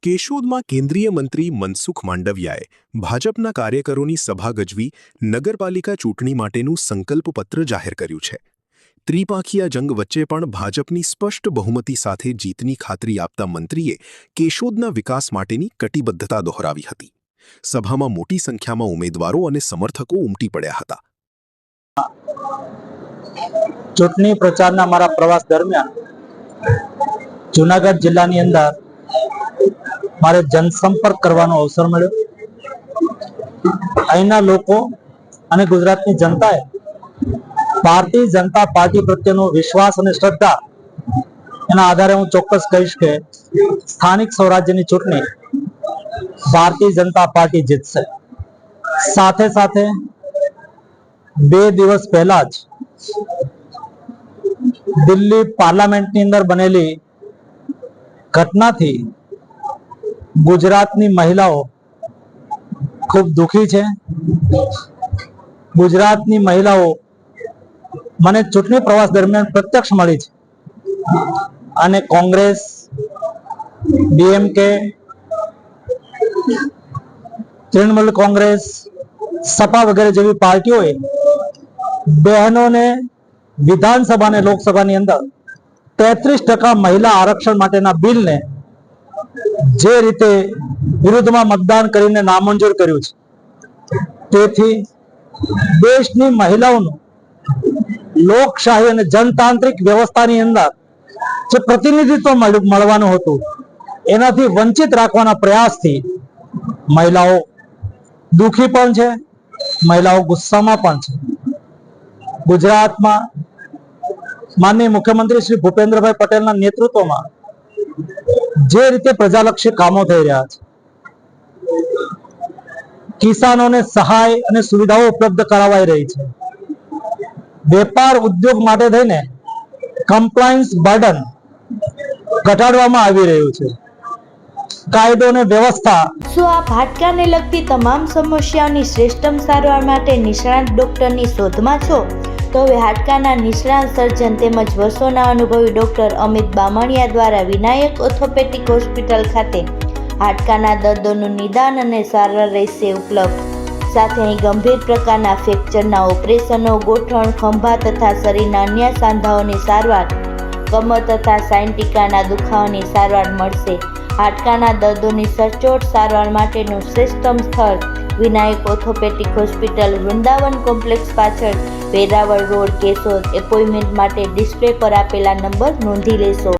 કેશોદમાં કેન્દ્રીય મંત્રી મનસુખ માંડવિયાએ ભાજપના કાર્યકરોની સભા ગજવી નગરપાલિકા ચૂંટણી માટેનું સંકલ્પપત્ર જાહેર કર્યું છે। ત્રિપાંખીયા જંગ વચ્ચે પણ ભાજપની સ્પષ્ટ બહુમતી સાથે જીતની ખાતરી આપતા મંત્રીએ કેશોદના વિકાસ માટેની કટિબદ્ધતા દોહરાવી હતી। સભામાં મોટી સંખ્યામાં ઉમેદવારો અને સમર્થકો ઉમટી પડ્યા હતા। ચૂંટણી પ્રચારના મારા પ્રવાસ દરમિયાન જૂનાગઢ જિલ્લાની અંદર મારે જનસંપર્ક કરવાનો અવસર મળ્યો। અહીંના લોકો અને ગુજરાતની જનતાએ ભારતીય જનતા પાર્ટી પ્રત્યેનો વિશ્વાસ અને શ્રદ્ધા એના આધારે હું ચોક્કસ કહીશ કે સ્થાનિક સ્વરાજ્યની ચૂંટણી ભારતીય જનતા પાર્ટી જીતશે। સાથે સાથે 2 દિવસ પહેલા જ દિલ્હી પાર્લામેન્ટની અંદર બનેલી ઘટનાથી ગુજરાતની મહિલાઓ ખૂબ દુખી છે। ગુજરાતની મહિલાઓ મને ચૂંટણી પ્રવાસ દરમિયાન પ્રત્યક્ષ મળી છે અને કોંગ્રેસ, ડીએમકે, તૃણમૂલ કોંગ્રેસ, સપા વગેરે જેવી પાર્ટીઓએ બહેનોને વિધાનસભા અને લોકસભાની અંદર 33% મહિલા આરક્ષણ માટેના બિલને જે રીતે વિરુદ્ધમાં મતદાન કરીને નામંજૂર કર્યું છે, તેથી દેશની મહિલાઓનું લોકશાહી અને જનતાંત્રિક વ્યવસ્થાની અંદર જે પ્રતિનિધિત્વ મળવાનું હતું એનાથી વંચિત રાખવાના પ્રયાસથી મહિલાઓ દુખી પણ છે, મહિલાઓ ગુસ્સામાં પણ છે। ગુજરાતમાં માનનીય મુખ્યમંત્રી શ્રી ભૂપેન્દ્રભાઈ પટેલના નેતૃત્વમાં જે રીતે પ્રજાલક્ષી કામો થઈ રહ્યા છે, કિસાનોને સહાય અને સુવિધાઓ ઉપલબ્ધ કરાવાઈ રહી છે, વેપાર ઉદ્યોગ માટે થઈને કમ્પ્લાયન્સ બર્ડન ઘટાડવામાં આવી રહ્યું છે, કાયદો અને વ્યવસ્થા। શું આપ હાડકાને લગતી તમામ સમસ્યાઓની શ્રેષ્ઠતમ સારવાર માટે નિષ્ણાત ડોક્ટરની શોધમાં છો? તો હવે હાડકાના નિષ્ણાત સર્જન તેમજ વર્ષોના અનુભવી ડોક્ટર અમિત બામણિયા દ્વારા વિનાયક ઓર્થોપેડિક હોસ્પિટલ ખાતે હાડકાના દર્દોનું નિદાન અને સારવાર રહેશે ઉપલબ્ધ। સાથે અહીં ગંભીર પ્રકારના ફ્રેક્ચરના ઓપરેશનો, ગોઠણ, ખંભા તથા શરીરના અન્ય સાંધાઓની સારવાર, કમર તથા સાયન્ટિકાના દુખાવાની સારવાર મળશે। હાડકાના દર્દોની સચોટ સારવાર માટેનું શ્રેષ્ઠતમ સ્થળ Vinayak orthopaedic hospital, Vrindavan complex પાછળ, વેરાવળ રોડ, કેશોદ। એપોઇન્ટમેન્ટ માટે ડિસ્પ્લે પર આપેલા નંબર નોંધી લેશો।